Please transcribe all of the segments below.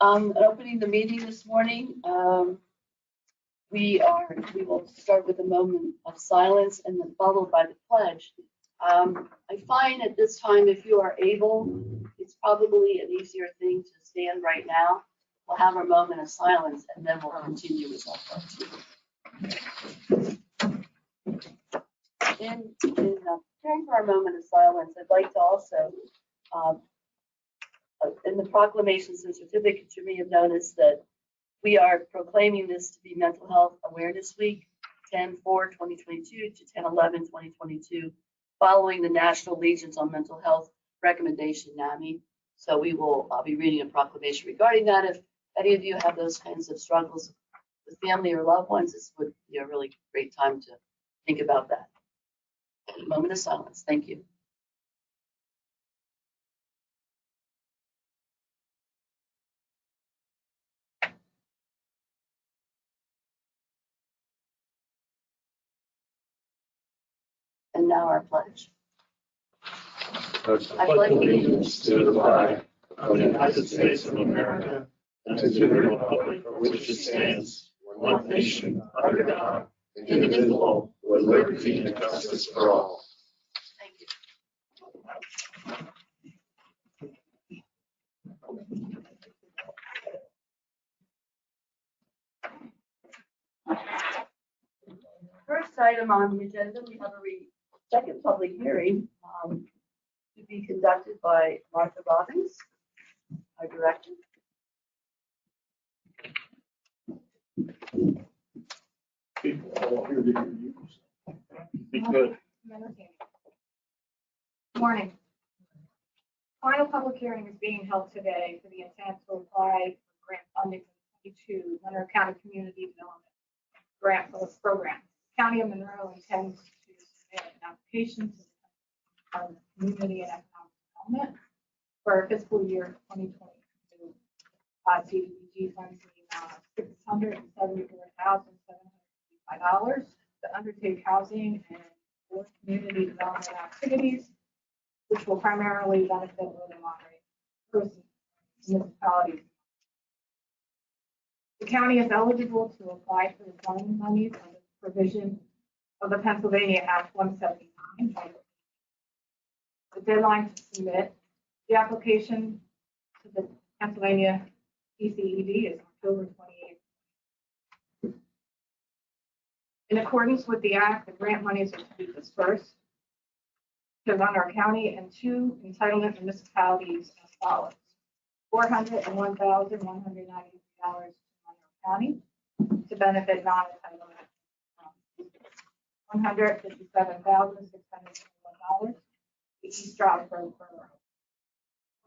Opening the meeting this morning, we will start with a moment of silence and then followed by the pledge. I find at this time, if you are able, it's probably an easier thing to stand right now. We'll have our moment of silence and then we'll continue with our pledge. In preparing for our moment of silence, I'd like to also, in the Proclamations and Certificates, you may have noticed that we are proclaiming this to be Mental Health Awareness Week, 10/4/2022 to 10/11/2022, following the National Legions on Mental Health recommendation, NAMI. So I'll be reading a proclamation regarding that. If any of you have those kinds of struggles with family or loved ones, this would be a really great time to think about that. A moment of silence. Thank you. And now our pledge. I pledge allegiance to the flag of the United States of America and to the republic for which it stands, one nation, under God, indivisible, with liberty and justice for all. Thank you. First item on the agenda, we have a second public hearing to be conducted by Martha Robbins, our director. People all here to hear you. Be good. Morning. Final public hearing is being held today for the intent to apply for grant funding for the Monroe County Community Development Grant Program. County of Monroe intends to submit an application to the Department of Community and Economic Development for fiscal year 2022. CDBG funds $674,755 to undertake housing and or community development activities, which will primarily benefit low and moderate municipalities. The county is eligible to apply for the funding monies under the provision of the Pennsylvania Act 179. The deadline to submit the application to the Pennsylvania PCED is October 28th. In accordance with the Act, the grant monies are to be dispersed to Monroe County and two entitlement municipalities as follows: $401,193 to Monroe County to benefit non-entitlement, $157,621 to East Stroudsburg Borough,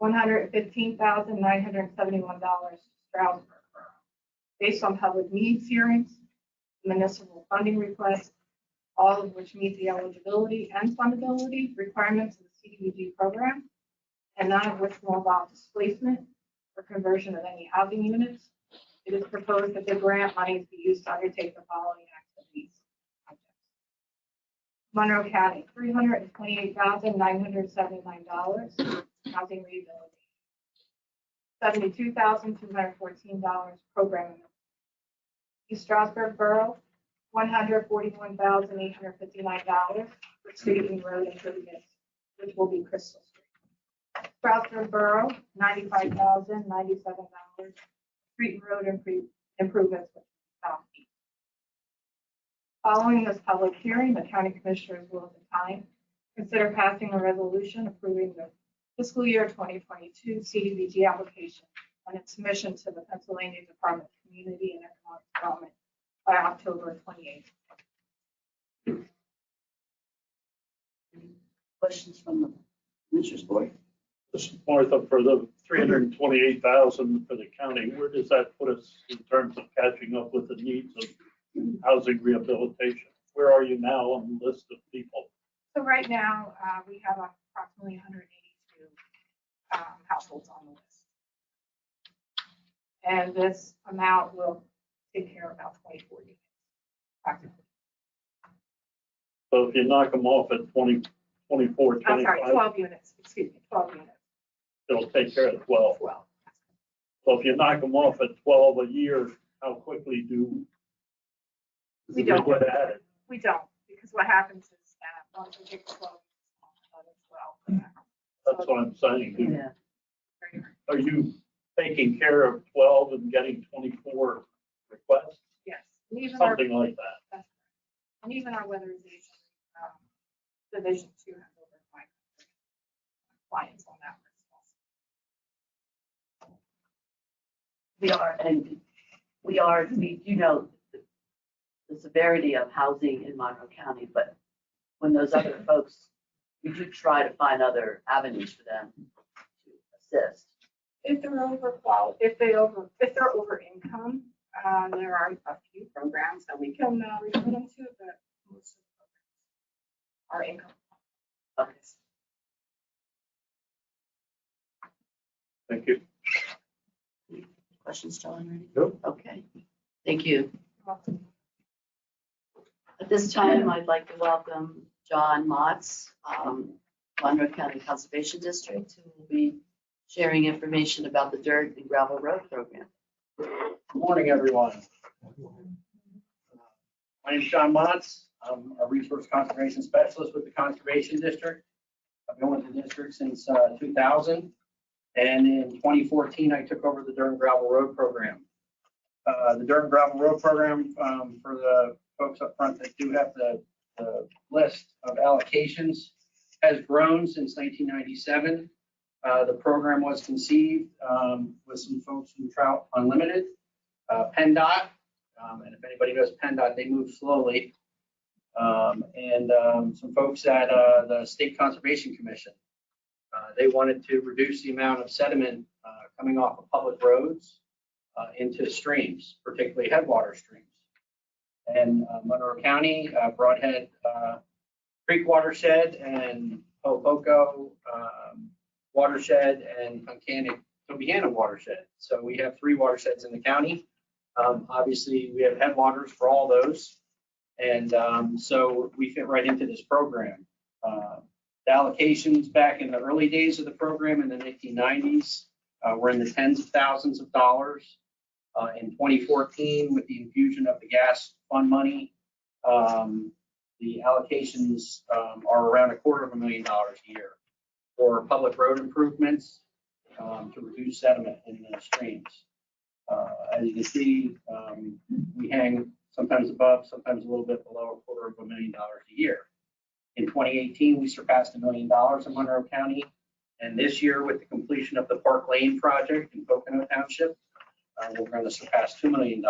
$115,971 to Stroudsburg Borough, based on public needs hearings, municipal funding requests, all of which meet the eligibility and fundability requirements of the CDBG program, and none of which will involve displacement or conversion of any housing units. It is proposed that the grant monies be used to undertake the following activities. Monroe County, $328,979 housing rehabilitation, $72,214 programming. East Stroudsburg Borough, $141,859 for street and road improvements, which will be Crystal Street. Stroudsburg Borough, $95,097 street and road improvements, which will be South East. Following this public hearing, the county commissioners will at the time consider passing a resolution approving the fiscal year 2022 CDBG application and its submission to the Pennsylvania Department of Community and Economic Development by October 28th. Questions from the Commissioners Board? Martha, for the $328,000 for the county, where does that put us in terms of catching up with the needs of housing rehabilitation? Where are you now on the list of people? So right now, we have approximately 182 households on the list. And this amount will take care of about 24 units, practically. So if you knock them off at 20, 24, 25. I'm sorry, 12 units, excuse me, 12 units. It'll take care of 12. 12. So if you knock them off at 12 a year, how quickly do We they don't. get at it? We don't, because what happens is that once we get to 12, as well. That's what I'm saying. Yeah. Are you taking care of 12 and getting 24 requests? Yes, and even our, Something like that. that's right. And even our weatherization division too has over 500 clients on that list also. We do know the severity of housing in Monroe County, but when those other folks, we do try to find other avenues for them to assist. If they're over income, there are a few programs that we can refer them to, but most of the programs are income. Okay. Thank you. Questions, John, ready? Nope. Okay, thank you. At this time, I'd like to welcome John Motz, Monroe County Conservation District, who will be sharing information about the dirt and gravel road program. Good morning, everyone. My name is John Motz. I'm a resource conservation specialist with the Conservation District. I've been with the district since 2000. And in 2014, I took over the dirt and gravel road program. The dirt and gravel road program, for the folks up front that do have the list of allocations, has grown since 1997. The program was conceived with some folks from Trout Unlimited, PennDOT, and if anybody knows PennDOT, they move slowly, and some folks at the State Conservation Commission. They wanted to reduce the amount of sediment coming off of public roads into streams, particularly headwater streams. And Monroe County, Broadhead Creek watershed, and Hoboco watershed, and Tobiana watershed. So we have 3 watersheds in the county. Obviously, we have headwaters for all those. And so we fit right into this program. The allocations back in the early days of the program in the 1990s were in the tens of thousands of dollars. In 2014, with the infusion of the gas fund money, the allocations are around $250,000 a year for public road improvements to reduce sediment in the streams. As you can see, we hang sometimes above, sometimes a little bit below $250,000 a year. In 2018, we surpassed $1 million in Monroe County. And this year, with the completion of the Park Lane project in Pocono Township, we're going to surpass $2 million.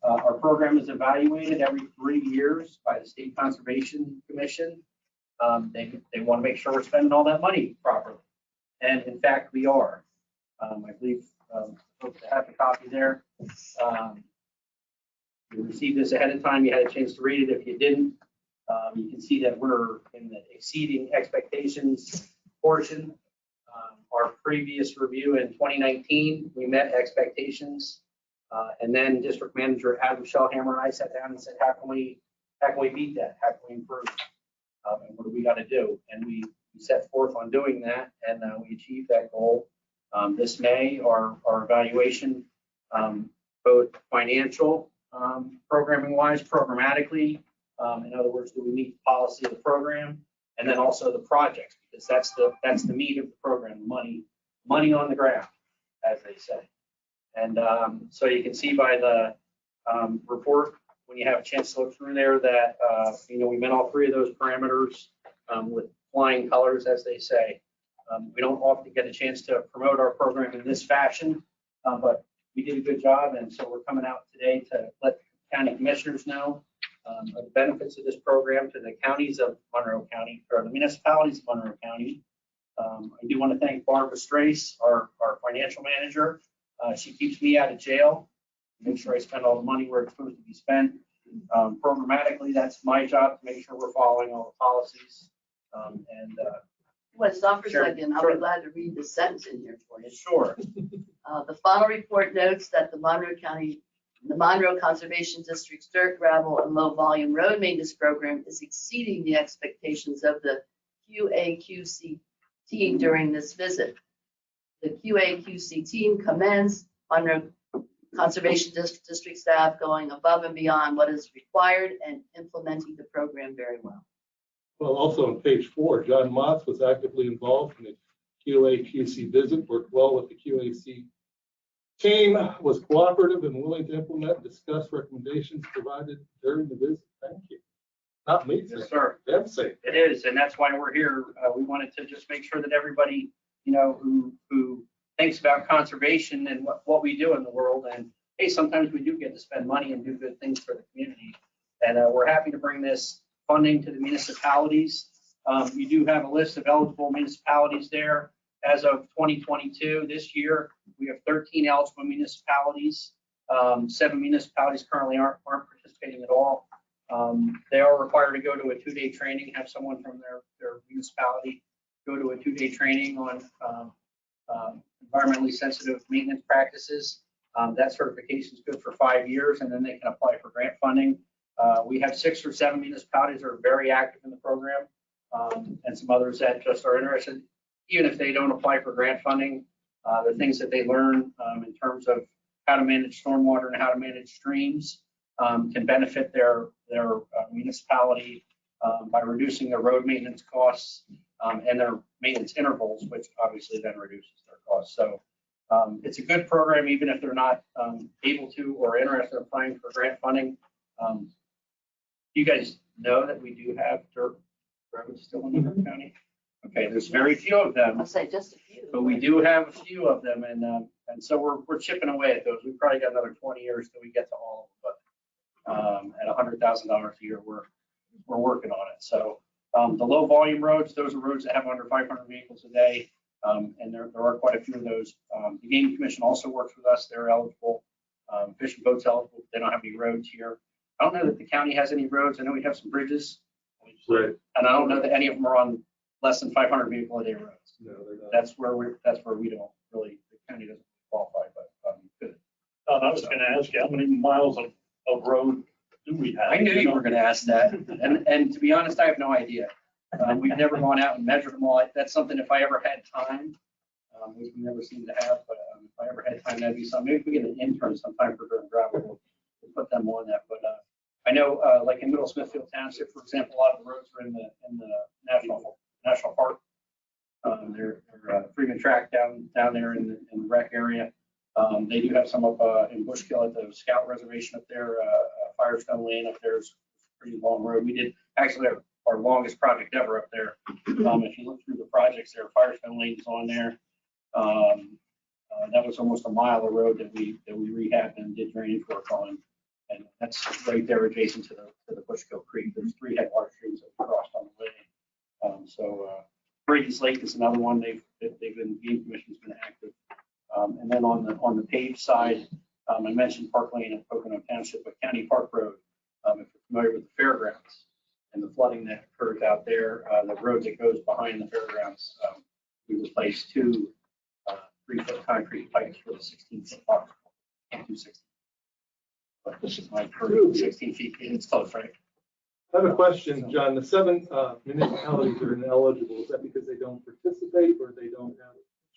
Our program is evaluated every 3 years by the State Conservation Commission. They want to make sure we're spending all that money properly. And in fact, we are. I believe folks have a copy there. You received this ahead of time. You had a chance to read it. If you didn't, you can see that we're in the exceeding expectations portion. Our previous review in 2019, we met expectations. And then District Manager Adam Shellhammer and I sat down and said, how can we beat that? How can we improve? And what do we got to do? And we set forth on doing that, and we achieved that goal. This May, our evaluation, both financial, programming wise, programmatically, in other words, do we meet the policy of the program, and then also the projects, because that's the meat of the program, money on the ground, as they say. And so you can see by the report, when you have a chance to look through there, that we met all 3 of those parameters with flying colors, as they say. We don't often get a chance to promote our program in this fashion, but we did a good job, and so we're coming out today to let the county commissioners know of the benefits of this program to the counties of Monroe County, or the municipalities of Monroe County. I do want to thank Barbara Strace, our financial manager. She keeps me out of jail, make sure I spend all the money where it's supposed to be spent. Programmatically, that's my job to make sure we're following all the policies. Well, stop for a Sure, second. I'll sure. be glad to read the sentence in here for you. Sure. The final report notes that the Monroe Conservation District's dirt, gravel, and low volume road maintenance program is exceeding the expectations of the QAQC team during this visit. The QA/QC team commends Monroe Conservation District staff going above and beyond what is required and implementing the program very well. Well, also on page 4, John Motz was actively involved in the QA/QC visit, worked well with the QAC team, was cooperative and willing to implement and discuss recommendations provided during the visit. Thank you. Not me, Yes, sir. Them say. It is, and that's why we're here. We wanted to just make sure that everybody, you know, who thinks about conservation and what we do in the world, and hey, sometimes we do get to spend money and do good things for the community. And we're happy to bring this funding to the municipalities. You do have a list of eligible municipalities there. As of 2022, this year, we have 13 eligible municipalities. 7 municipalities currently aren't participating at all. They are required to go to a 2-day training, have someone from their municipality go to a 2-day training on environmentally sensitive maintenance practices. That certification is good for 5 years, and then they can apply for grant funding. We have 6 or 7 municipalities that are very active in the program, and some others that just are interested. Even if they don't apply for grant funding, the things that they learn in terms of how to manage stormwater and how to manage streams can benefit their municipality by reducing their road maintenance costs and their maintenance intervals, which obviously then reduces their costs. So it's a good program, even if they're not able to or interested in applying for grant funding. You guys know that we do have dirt roads still in Monroe County. Okay, there's very few of them. I'll say just a few. But we do have a few of them, and so we're chipping away at those. We've probably got another 20 years till we get to all of them. But at $100,000 a year, we're working on it. So the low volume roads, those are roads that have under 500 vehicles a day, and there are quite a few of those. The Game Commission also works with us. They're eligible. Fish and Boats eligible. They don't have any roads here. I don't know that the county has any roads. I know we have some bridges, Right. and I don't know that any of them are on less than 500 vehicle a day roads. No, they're not. That's where we don't really, the county doesn't qualify, but good. I was gonna ask you, how many miles of road do we have? I knew you were gonna ask that, and to be honest, I have no idea. We've never gone out and measured them all. That's something, if I ever had time, which we never seem to have, but if I ever had time, that'd be something. Maybe if we get an intern sometime for dirt and gravel, we'll put them on that. But I know, like in Middle Smithfield Township, for example, a lot of the roads are in the national park. They're Freeman Track down there in the rec area. They do have some up in Bushkill at the Scout Reservation up there. Firestone Lane up there is a pretty long road. We did actually have our longest project ever up there. If you look through the projects there, Firestone Lane is on there. That was almost a mile of road that we rehabbed and did drainage work on. And that's right there adjacent to the Bushkill Creek. There's 3 headwater streams that we crossed on the way. Brady's Lake is another one. They've been, Game Commission's been active. And then on the page side, I mentioned Park Lane and Pocono Township, but County Park Road, if you're familiar with the fairgrounds and the flooding that occurs out there, the road that goes behind the fairgrounds, we replaced 2 3-foot concrete pipes with a 16-foot box. Can't do 16. But this is my current 16 feet. It's close, right? I have a question, John. The 7 municipalities are ineligible. Is that because they don't participate or they don't have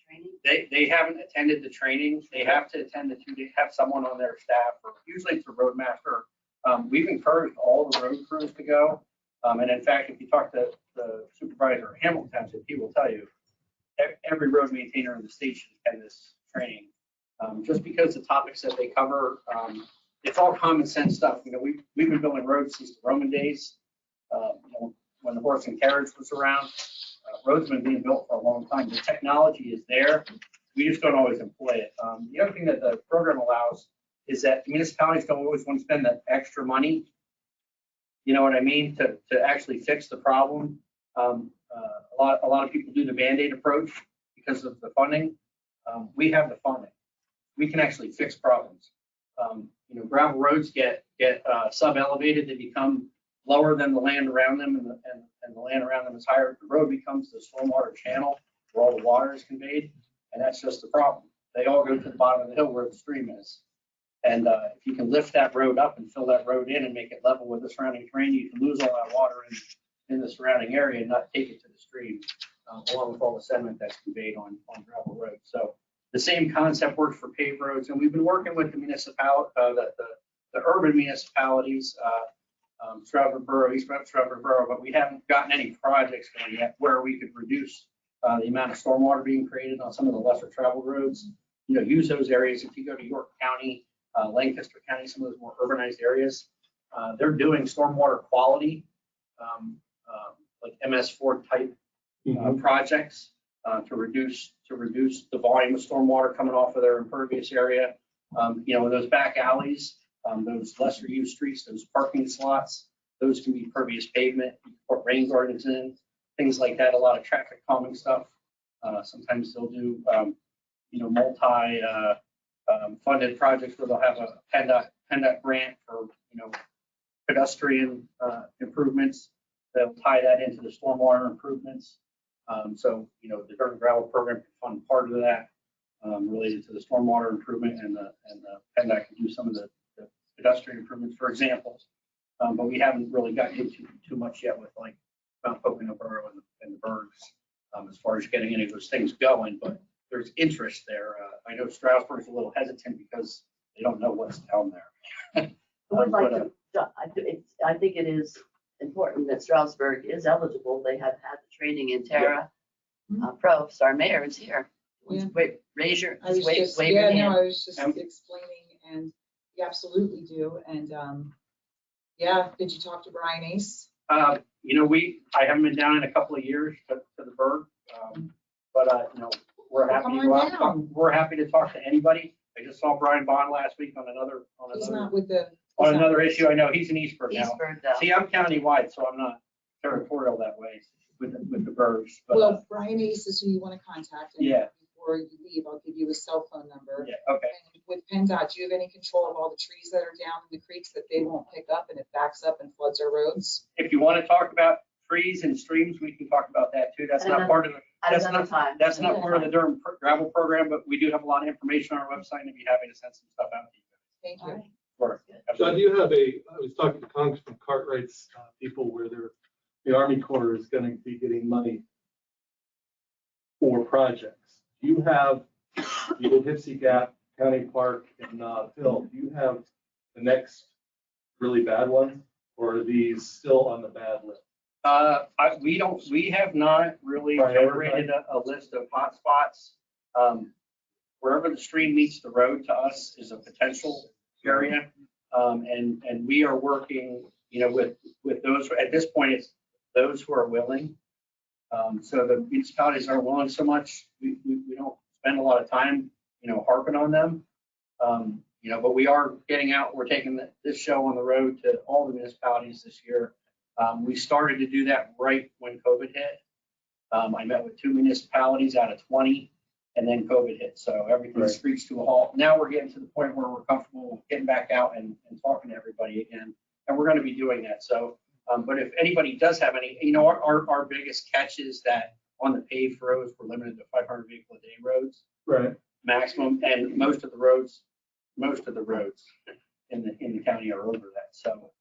Training. They haven't attended the training. They have to attend the 2-day, have someone on their staff, or usually it's a roadmaster. We've encouraged all the road crews to go. And in fact, if you talk to the supervisor of Hamilton Township, he will tell you every road maintainer in the state should attend this training. Just because the topics that they cover, it's all common sense stuff. You know, we've been building roads since the Roman days. When the horse and carriage was around, roads have been being built for a long time. The technology is there. We just don't always employ it. The other thing that the program allows is that municipalities don't always want to spend that extra money. You know what I mean? To actually fix the problem. A lot of people do the Band-Aid approach because of the funding. We have the funding. We can actually fix problems. Gravel roads get sub-elevated. They become lower than the land around them, and the land around them is higher. The road becomes the stormwater channel where all the water is conveyed, and that's just the problem. They all go to the bottom of the hill where the stream is. And if you can lift that road up and fill that road in and make it level with the surrounding terrain, you can lose all that water in the surrounding area and not take it to the stream. along with all the sediment that's conveyed on gravel roads. So the same concept works for paved roads, and we've been working with the the urban municipalities, Stratford Borough, East Stratford Borough, but we haven't gotten any projects going yet where we could reduce the amount of stormwater being created on some of the lesser traveled roads. Use those areas. If you go to York County, Lancaster County, some of those more urbanized areas, they're doing stormwater quality, like MS4 type projects to reduce the volume of stormwater coming off of their impervious area. In those back alleys, those lesser used streets, those parking slots, those can be pervious pavement. You can put rain gardens in, things like that. A lot of traffic calming stuff. Sometimes they'll do multi funded projects where they'll have a PennDOT grant for pedestrian improvements. They'll tie that into the stormwater improvements. So the dirt and gravel program can fund part of that related to the stormwater improvement, and the PennDOT can do some of the pedestrian improvements, for example. But we haven't really gotten into too much yet with like Mount Pocono Borough and the Bergs as far as getting any of those things going. But there's interest there. I know Stroudsburg's a little hesitant because they don't know what's down there. I would like to, I think it is important that Stroudsburg is eligible. They have had the training in Terra Pro, so our mayor is here. Yeah. Raise your, I was wave just, your yeah, hand. no, I was just explaining, and you absolutely do. And yeah, did you talk to Brian Ace? I haven't been down in a couple of years to the Berg, but we're happy Come to go on out. down. We're happy to talk to anybody. I just saw Brian Bond last week on He's another not with the. on another issue. I know he's in Eastburg now. Eastburg, though. See, I'm countywide, so I'm not territorial that way with the Bergs. But Well, Brian Ace is who you want to contact. And Yeah. Before you leave, I'll give you a cell phone number. yeah, okay. And with PennDOT, do you have any control of all the trees that are down in the creeks that they won't pick up and it backs up and floods our roads? If you want to talk about trees and streams, we can talk about that too. That's At not another- part of the. At That's another not, time. that's not Another part of the time. Durham gravel program, but we do have a lot of information on our website, and I'd be happy to send some stuff out to you. Thank All you. right. Sure. John, do you have I was talking to Congressman Cartwright's people where the Army Corps is going to be getting money for projects. Do you have the old Hipsy Gap County Park in Phil? Do you have the next really bad one, or are these still on the bad list? We have not really generated a list of hotspots. Wherever the stream meets the road to us is a potential area. And we are working, with those, at this point, it's those who are willing. So the municipalities aren't willing so much. We don't spend a lot of time, harping on them. But we are getting out. We're taking this show on the road to all the municipalities this year. We started to do that right when COVID hit. I met with 2 municipalities out of 20, and then COVID hit. So everything Right. screeched to a halt. Now we're getting to the point where we're comfortable getting back out and talking to everybody again. And we're going to be doing that. So, but if anybody does have any, our biggest catch is that on the paved roads, we're limited to 500 vehicle a day roads Right. maximum, and most of the roads in the county are over that. So,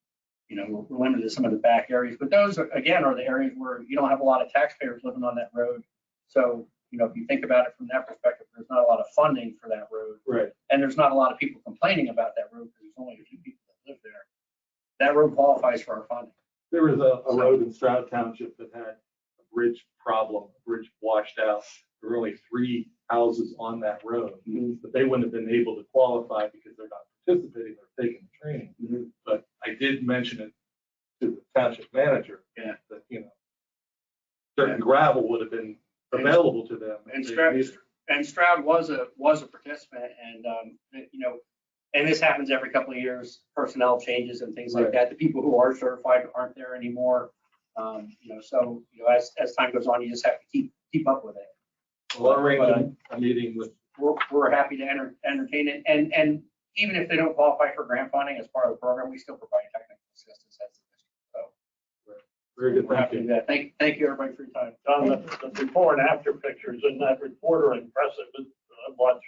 we're limited to some of the back areas, but those again are the areas where you don't have a lot of taxpayers living on that road. So, if you think about it from that perspective, there's not a lot of funding for that road. Right. And there's not a lot of people complaining about that road because there's only a few people that live there. That road qualifies for our funding. There was a road in Stroud Township that had a bridge problem, a bridge washed out. There were only 3 houses on that road, but they wouldn't have been able to qualify because they're not participating, they're taking the training. But I did mention it to the township manager, Yeah. that, certain gravel would have been available to them. if And they Stroud, needed it. and Stroud was a participant, and and this happens every couple of years, personnel changes and things like Right. that. The people who are certified aren't there anymore. So as time goes on, you just have to keep up with it. Well, I'll arrange a meeting with, We're happy to entertain it, and even if they don't qualify for grant funding as part of the program, we still provide technical assistance as the district. So very good, we're thank happy to you. do that. Thank you, everybody, for your time. John, the before and after pictures in that report are impressive. I've watched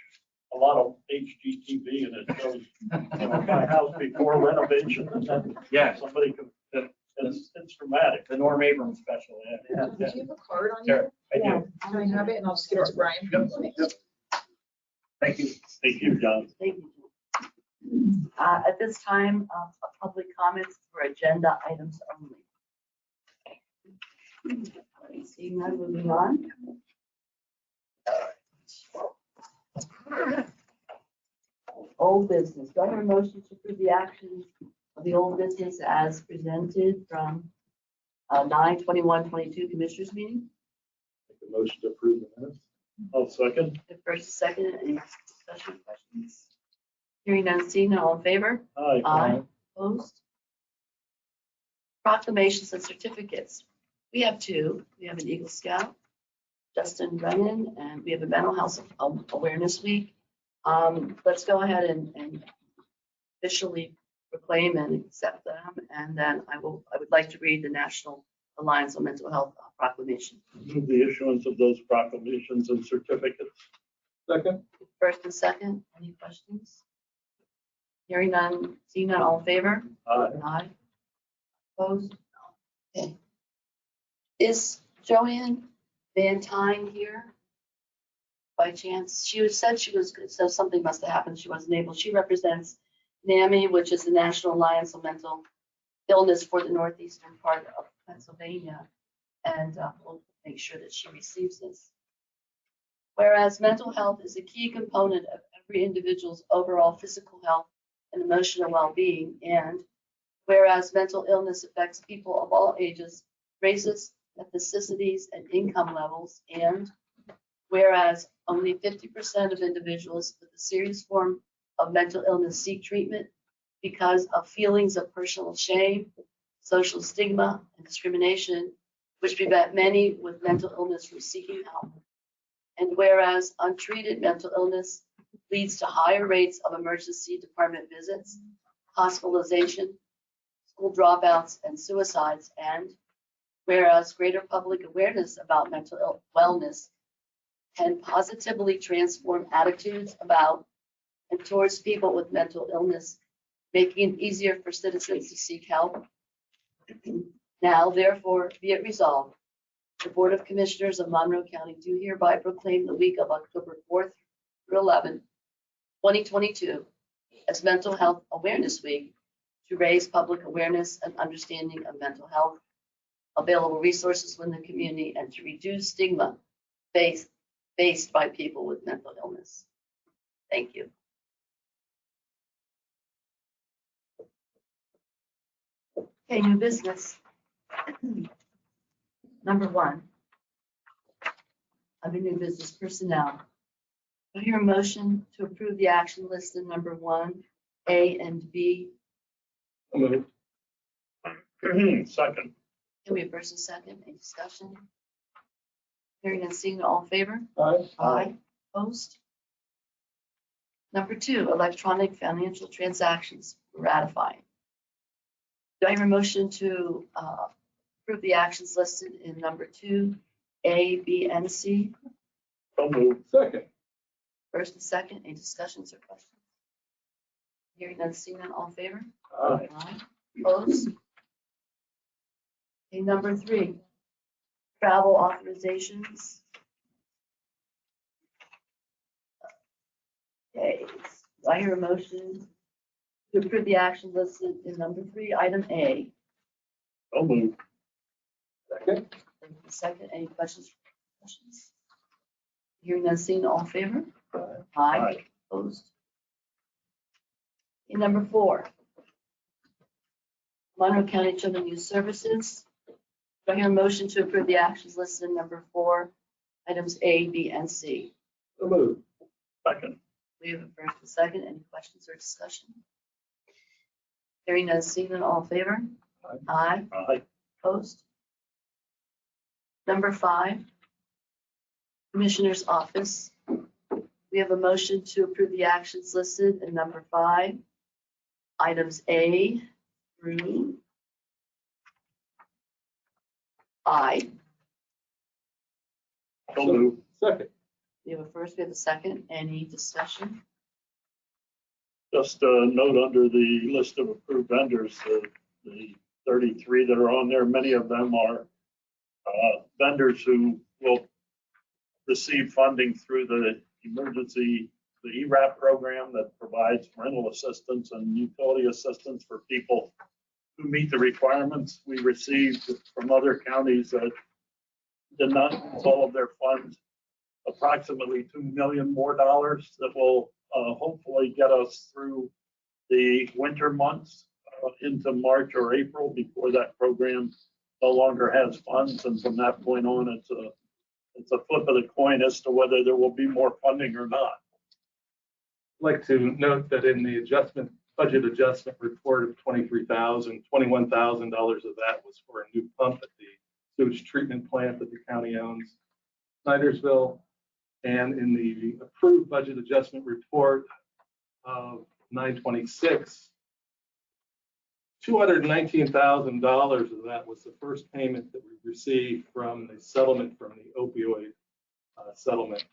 a lot of HGTV and it shows, kind of house before renovation and then Yeah. somebody can. It's dramatic. The Norm Abrams special, yeah. Do you have a card on you? Sure, I do. Can I have it and I'll just give it to Brian? Yep. Thank you. Thank you, John. Thank you. At this time, public comments for agenda items only. Seeing none, moving on. Old business. Do I have a motion to approve the actions of the old business as presented from 9/21/22 Commissioners meeting? Make a motion to approve the minutes. I'll second. The first, second, any discussion, questions? Hearing none, seeing none, all in favor? Aye. Aye. Opposed? Proclamations and certificates. We have two. We have an Eagle Scout, Justin Brennan, and we have a Mental Health Awareness Week. Let's go ahead and officially proclaim and accept them, and then I would like to read the National Alliance on Mental Health Proclamation. Move the issuance of those proclamations and certificates. Second. First and second, any questions? Hearing none, seeing none, all in favor? Aye. Aye. Opposed? No. Okay. Is Joanne Van Tyne here? By chance? She said she was good, so something must have happened. She wasn't able. She represents NAMI, which is the National Alliance on Mental Illness for the northeastern part of Pennsylvania. And we'll make sure that she receives this. Whereas mental health is a key component of every individual's overall physical health and emotional well-being, and whereas mental illness affects people of all ages, races, ethnicities, and income levels, and whereas only 50% of individuals with a serious form of mental illness seek treatment because of feelings of personal shame, social stigma, and discrimination, which prevent many with mental illness from seeking help. And whereas untreated mental illness leads to higher rates of emergency department visits, hospitalization, school dropouts, and suicides, and whereas greater public awareness about mental wellness can positively transform attitudes about and towards people with mental illness, making it easier for citizens to seek help. Now, therefore, be it resolved, the Board of Commissioners of Monroe County do hereby proclaim the week of October 4th through 11th, 2022 as Mental Health Awareness Week to raise public awareness and understanding of mental health, available resources within the community, and to reduce stigma faced by people with mental illness. Thank you. Okay, new business. Number one, under new business personnel. Do I hear a motion to approve the action listed number 1A and B? Move. Second. Can we have first and second? Any discussion? Hearing and seeing, all in favor? Aye. Aye. Opposed? Number two, electronic financial transactions ratifying. Do I hear a motion to approve the actions listed in number 2A, B, and C? So moved. Second. First and second, any discussions or questions? Hearing none, seeing none, all in favor? Aye. Aye. Opposed? Okay, number three, travel authorizations. Okay, do I hear a motion to approve the action listed in number 3, item A? So moved. Second. Thank you. Second, any questions? Hearing none, seeing none, all in favor? Aye. Aye. Opposed? Okay, number 4, Monroe County Children Youth Services. Do I hear a motion to approve the actions listed in number 4, items A, B, and C? So moved. Second. We have a first and second. Any questions or discussion? Hearing none, seeing none, all in favor? Aye. Aye. Aye. Opposed? Number 5, Commissioner's Office. We have a motion to approve the actions listed in number 5, items A through I. So moved. Second. We have a first, we have a second. Any discussion? Just a note under the list of approved vendors, the 33 that are on there. Many of them are vendors who will receive funding through the ERAP program that provides rental assistance and utility assistance for people who meet the requirements. We received from other counties that did not use all of their funds, approximately $2 million more that will hopefully get us through the winter months into March or April before that program no longer has funds. And from that point on, it's a flip of the coin as to whether there will be more funding or not. I'd like to note that in the budget adjustment report of $21,000 of that was for a new pump at the sewage treatment plant that the county owns, Snydersville. And in the approved budget adjustment report of 926, $219,000 of that was the first payment that we received from the settlement from the opioid settlement.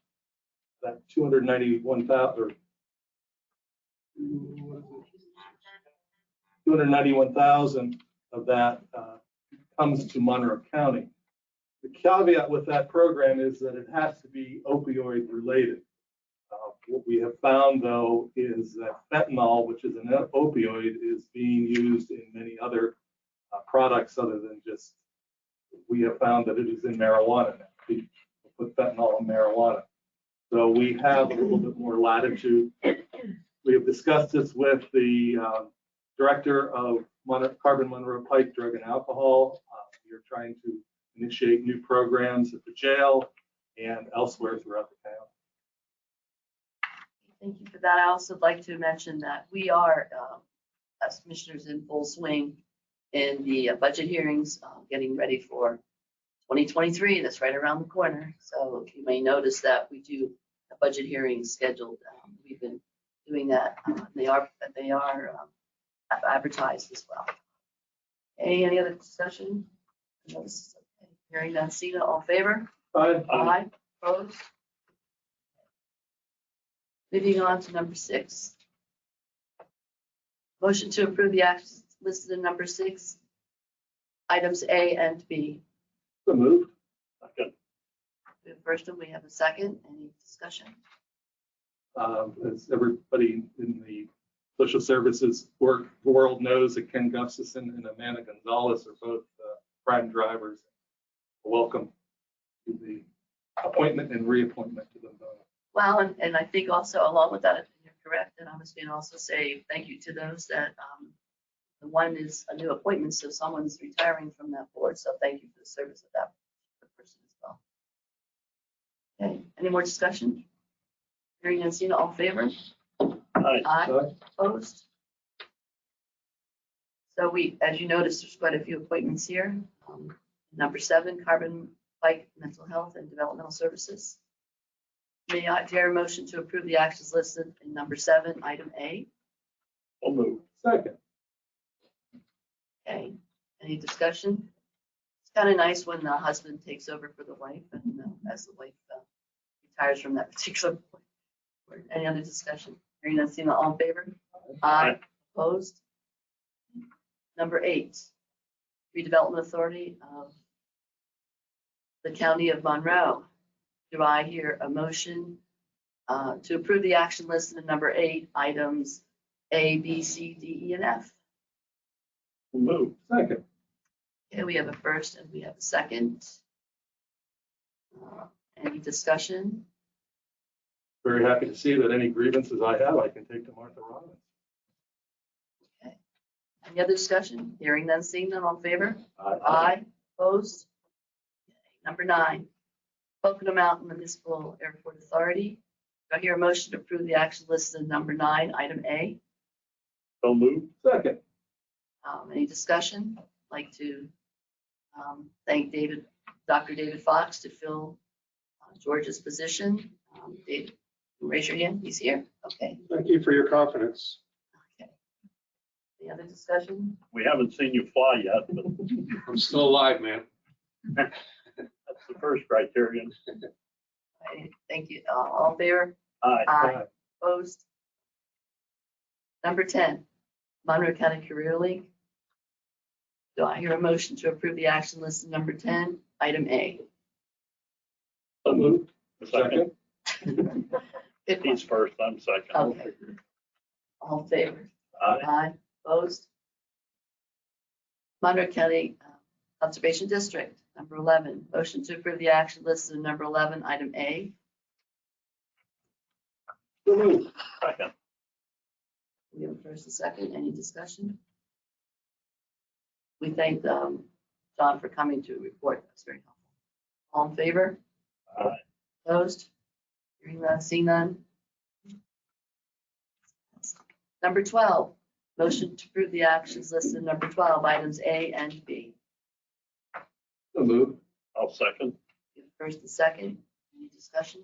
That 291,000 of that comes to Monroe County. The caveat with that program is that it has to be opioid related. What we have found, though, is that fentanyl, which is an opioid, is being used in many other products other than just, we have found that it is in marijuana now. People put fentanyl in marijuana. So we have a little bit more latitude. We have discussed this with the director of Carbon Monroe Pike Drug and Alcohol. We are trying to initiate new programs at the jail and elsewhere throughout the town. Thank you for that. I also would like to mention that we are, as commissioners, in full swing in the budget hearings, getting ready for 2023. That's right around the corner. So you may notice that we do a budget hearing scheduled. We've been doing that. They are advertised as well. Okay, any other discussion? No, this is okay. Hearing none. Sina, all in favor? Aye. Aye. Opposed? Moving on to number 6. Motion to approve the actions listed in number 6, items A and B. So moved. Second. We have first one, we have a second. Any discussion? As everybody in the social services world knows, that Ken Gustafson and Amanda Gonzalez are both prime drivers. Welcome to the appointment and reappointment to them both. Well, and I think also along with that, you're correct, and I was going to also say thank you to those that, the one is a new appointment, so someone's retiring from that board, so thank you for the service of that person as well. Okay, any more discussion? Hearing and seeing, all in favor? Aye. Aye. Opposed? So we, as you notice, there's quite a few appointments here. Number 7, Carbon Pike Mental Health and Developmental Services. May I dare a motion to approve the actions listed in number 7, item A? So moved. Second. Okay, any discussion? It's kind of nice when the husband takes over for the wife and as the wife retires from that particular point. Any other discussion? Hearing none, seeing none, all in favor? Aye. Opposed? Number 8, Redevelopment Authority of the County of Monroe. Do I hear a motion to approve the action listed in number 8, items A, B, C, D, E, and F? So moved. Second. Okay, we have a first and we have a second. Any discussion? Very happy to see that any grievances I have, I can take to Martha Robbins. Okay. Any other discussion? Hearing none, seeing none, all in favor? Aye. Aye. Opposed? Okay. Number 9, Pocono Mountain Municipal Airport Authority. Do I hear a motion to approve the action listed in number 9, item A? So moved. Second. Any discussion? I'd like to thank Dr. David Fox to fill George's position. David, raise your hand. He's here. Okay. Thank you for your confidence. Okay. Any other discussion? We haven't seen you fly yet, but I'm still alive, man. that's the first criterion. Okay, thank you. All in favor? Aye. Aye. Opposed? Number 10, Monroe County Career League. Do I hear a motion to approve the action listed number 10, item A? So moved. Second. Good He's first, I'm second. Okay. All in favor? Aye. Opposed? Monroe County Conservation District, number 11. Motion to approve the action listed in number 11, item A. So moved. Second. We have a first and second. Any discussion? We thank John for coming to report. That's very helpful. All in favor? Aye. Opposed? Hearing none, seeing none. Number 12, motion to approve the actions listed in number 12, items A and B. So moved. I'll second. First and second, any discussion?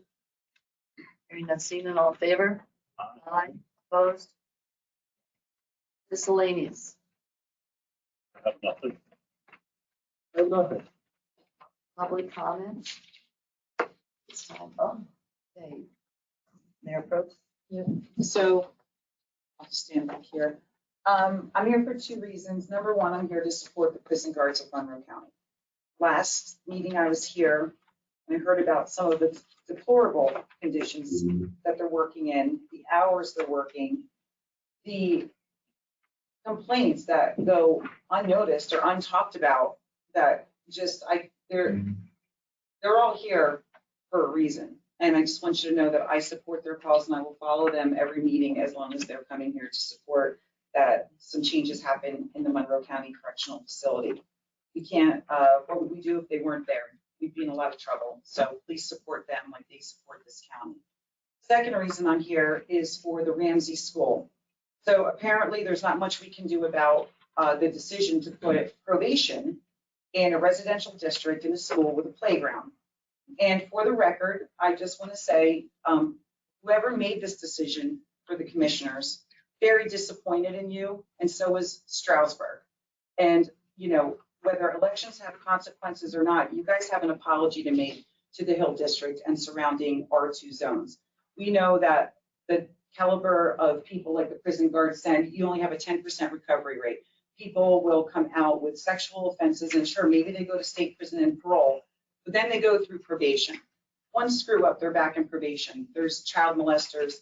Hearing none, seeing none, all in favor? Aye. Opposed? Miscellaneous. I have nothing. I have nothing. Public comment? This time, oh, okay. Mayor Pro. So I'll just stand back here. I'm here for two reasons. Number one, I'm here to support the prison guards of Monroe County. Last meeting I was here and I heard about some of the deplorable conditions that they're working in, the hours they're working, the complaints that go unnoticed or untalked about that just, they're all here for a reason. And I just want you to know that I support their cause and I will follow them every meeting as long as they're coming here to support that some changes happen in the Monroe County Correctional Facility. We can't, what would we do if they weren't there? We'd be in a lot of trouble. So please support them like they support this county. Second reason I'm here is for the Ramsey School. So apparently there's not much we can do about the decision to put probation in a residential district in a school with a playground. And for the record, I just want to say, whoever made this decision for the commissioners, very disappointed in you, and so is Stroudsburg. And, you know, whether elections have consequences or not, you guys have an apology to make to the Hill District and surrounding R2 zones. We know that the caliber of people like the prison guards send, you only have a 10% recovery rate. People will come out with sexual offenses, and sure, maybe they go to state prison and parole, but then they go through probation. One screw up, they're back in probation. There's child molesters,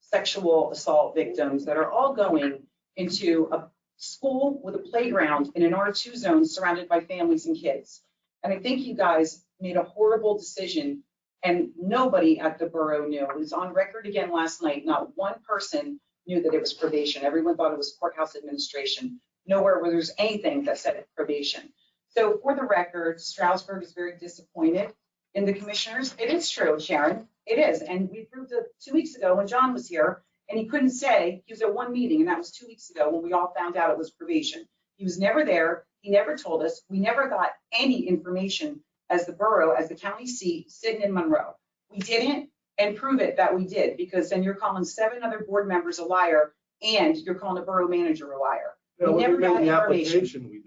sexual assault victims that are all going into a school with a playground in an R2 zone surrounded by families and kids. And I think you guys made a horrible decision and nobody at the borough knew. It was on record again last night. Not one person knew that it was probation. Everyone thought it was courthouse administration. Nowhere where there's anything that said probation. So for the record, Stroudsburg is very disappointed in the commissioners. It is true, Sharon, it is. And we proved it 2 weeks ago when John was here and he couldn't say, he was at one meeting and that was 2 weeks ago when we all found out it was probation. He was never there. He never told us. We never got any information as the borough, as the county seat sitting in Monroe. We didn't, and prove it that we did, because then you're calling 7 other board members a liar and you're calling a borough manager a liar. No, We never when we got made the information. application, we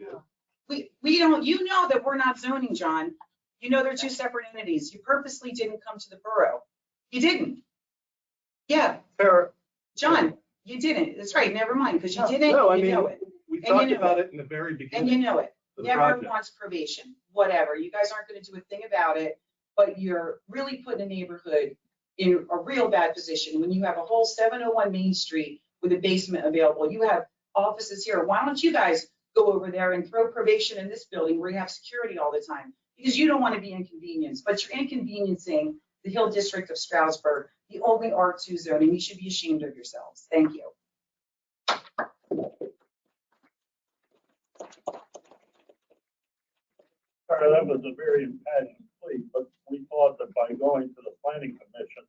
did. We don't, you know that we're not zoning, John. You know they're two separate entities. You purposely didn't come to the borough. You didn't. Yeah, Fair. John, you didn't. That's right. Never mind, because you didn't, No, I you mean, know it. we And talked you know about it in the very And beginning. you know it. of the Never project. wants probation, whatever. You guys aren't going to do a thing about it, but you're really putting a neighborhood in a real bad position when you have a whole 701 Main Street with a basement available. You have offices here. Why don't you guys go over there and throw probation in this building where you have security all the time? Because you don't want to be inconvenienced, but you're inconveniencing the Hill District of Stroudsburg, the only R2 zone, and you should be ashamed of yourselves. Thank you. Sorry, that was a very impassioned plea, but we thought that by going to the planning commission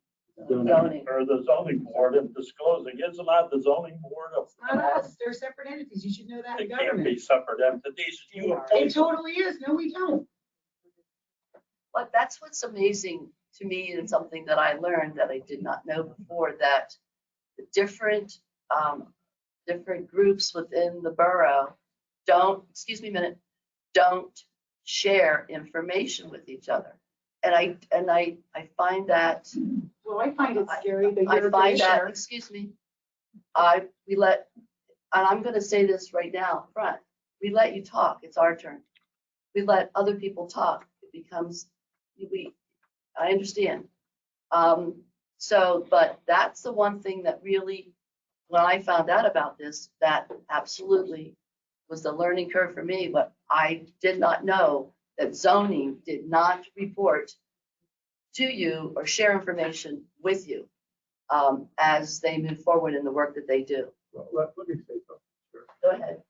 Zoning. or the zoning board and disclosing, isn't that the zoning board of? Not us. They're separate entities. You should know that in It can't government. be separate entities. You It totally is. No, we don't. But that's what's amazing to me, and something that I learned that I did not know before, that the different groups within the borough don't, excuse me a minute, don't share information with each other. And I find that, Well, I find it scary that I you're find that, share. excuse me, and I'm gonna say this right now up front, we let you talk, it's our turn. We let other people talk, it becomes, I understand. But that's the one thing that really, when I found out about this, that absolutely was the learning curve for me, but I did not know that zoning did not report to you or share information with you as they move forward in the work that they do. Well, let me say something. Sure. Go ahead.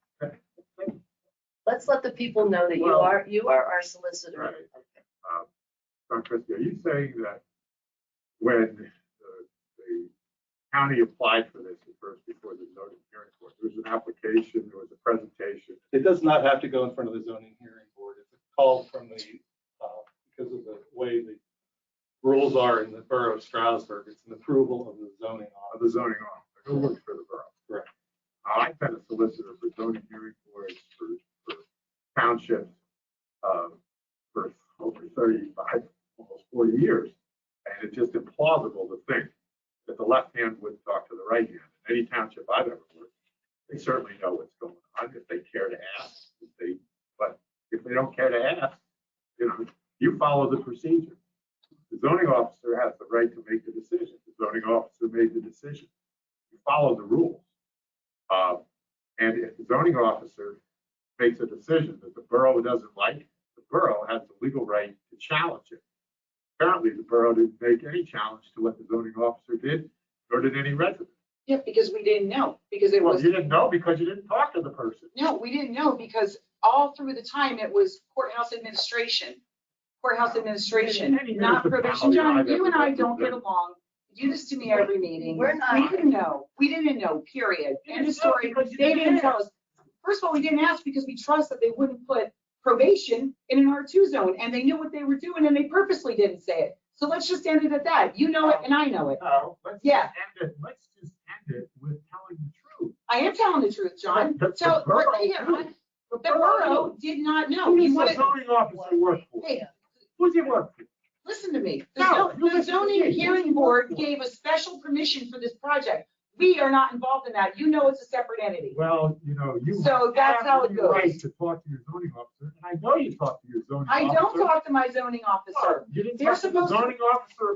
Let's let the people know that you are our solicitor. Right. Okay. Don Christie, are you saying that when the county applied for this at first before the zoning hearing board, there was an application, there was a presentation? It does not have to go in front of the zoning hearing board. It's a call from the, because of the way the rules are in the borough of Stroudsburg, it's an approval of the zoning Of office. the zoning officer who works for the borough. Correct. I've been a solicitor for zoning hearing boards for townships for over 35, almost 40 years. And it's just implausible to think that the left hand wouldn't talk to the right hand. In any township I've ever worked, they certainly know what's going on if they care to ask. But if they don't care to ask, you follow the procedure. The zoning officer has the right to make the decision. The zoning officer made the decision. You follow the rules. And if the zoning officer makes a decision that the borough doesn't like, the borough has the legal right to challenge it. Apparently, the borough didn't make any challenge to what the zoning officer did, nor did any resident. Yeah, because we didn't know, because it Well, was, you didn't know because you didn't talk to the person. no, we didn't know because all through the time it was courthouse administration, not probation. John, you and I don't get along. You do this to me every meeting. We're not. We didn't know, period. End of story. They didn't tell us. First of all, we didn't ask because we trust that they wouldn't put probation in an R2 zone, and they knew what they were doing, and they purposely didn't say it. So let's just end it at that. You know it, and I know it. No, let's Yeah. let's just end it with telling the truth. I am telling the truth, John. So, right here, the borough did not know. Who You does want the to, zoning officer work for? hey, Who's he work for? listen to me. No, The zoning hearing board gave a special permission for this project. We are not involved in that. You know it's a separate entity. Well, you. So that's have how it the goes. right to talk to your zoning officer, and I know you talk to your zoning I officer. don't talk to my zoning officer. You didn't They're talk to the supposed to- zoning officer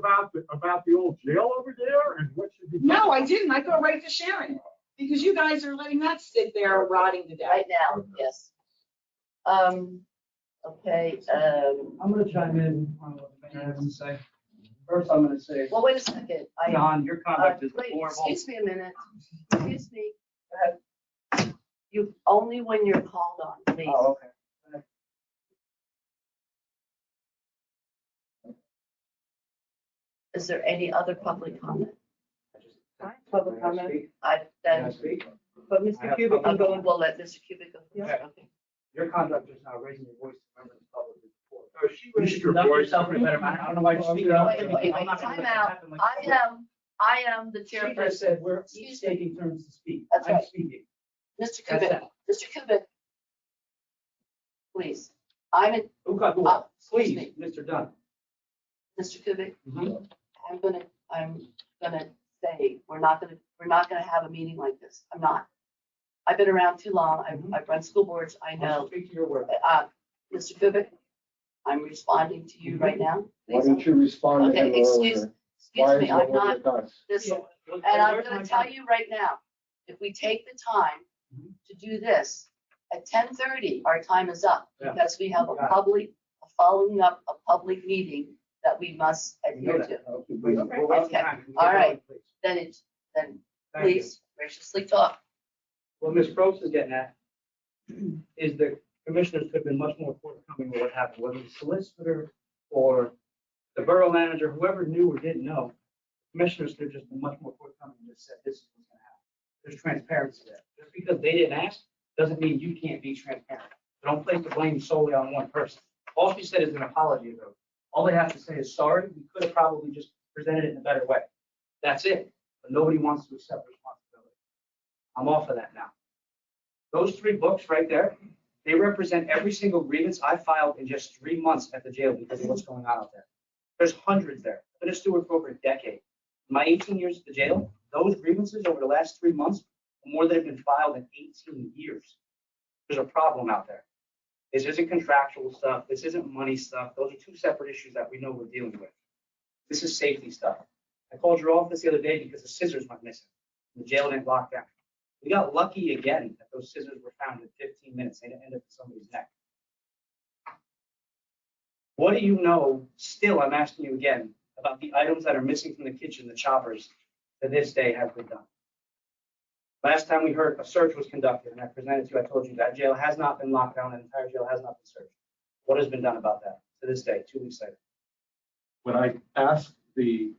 about the old jail over there and what should be done? No, I didn't. I go right to Sharon because you guys are letting that sit there rotting to death. Right now, yes. Okay, I'm gonna chime in on what the mayor has to say. First, I'm gonna say, well, wait a second. John, your conduct is Wait, deplorable. excuse me a minute. Excuse me. You, only when you're called on, please. Oh, okay. Is there any other public comment? Public comment, Can I speak? but I Mr. have Cubic can go in. We'll let Mr. Cubic go. Yeah. Okay. Your conduct is now raising your voice to members of the public before. She You should conduct yourself in a better manner. I don't know why you're speaking up. Wait, I'm not gonna time let that out. happen like I before. am the She just chairperson. said we're Excuse each me. taking turns to speak. That's I'm right. speaking. Mr. That's Cubic, it. Mr. Cubic. Please, I'm in, Who cut who off? excuse Please, me, Mr. Dunn. Mr. Cubic, Mhm. I'm gonna say, we're not gonna have a meeting like this. I'm not. I've been around too long. I've run school boards. I know. Speak to your word. Mr. Kubic, I'm responding to you right now. Why don't you respond to him Okay, excuse earlier? Why me, is it I'm what not, it does? this, and And I'm gonna tell you right now, if we take the time to do this, at 10:30, our time is up, Yeah. because we have Got it. following up a public meeting that we must adhere to. We're wasting Okay. time. Can we All get right. going, please? Then Thank you. please graciously talk. What Ms. Probst is getting at is the commissioners could have been much more forthcoming with what happened, whether the solicitor or the borough manager, whoever knew or didn't know, commissioners could have just been much more forthcoming and just said, this is what's gonna happen. There's transparency there. Just because they didn't ask, doesn't mean you can't be transparent. Don't place the blame solely on one person. All she said is an apology, though. All they have to say is, sorry, we could have probably just presented it in a better way. That's it. But nobody wants to accept responsibility. I'm off of that now. Those 3 books right there, they represent every single grievance I filed in just 3 months at the jail because of what's going on out there. There's hundreds there. I've been a steward for over a decade. In my 18 years at the jail, those grievances over the last 3 months are more than have been filed in 18 years. There's a problem out there. This isn't contractual stuff. This isn't money stuff. Those are two separate issues that we know we're dealing with. This is safety stuff. I called your office the other day because the scissors went missing. The jail didn't lock down. We got lucky again that those scissors were found in 15 minutes. They didn't end up in somebody's neck. What do you know, still, I'm asking you again, about the items that are missing from the kitchen, the choppers, to this day have been done? Last time we heard a search was conducted, and I presented to you, I told you that jail has not been locked down, the entire jail has not been searched. What has been done about that to this day, 2 weeks later? When I asked the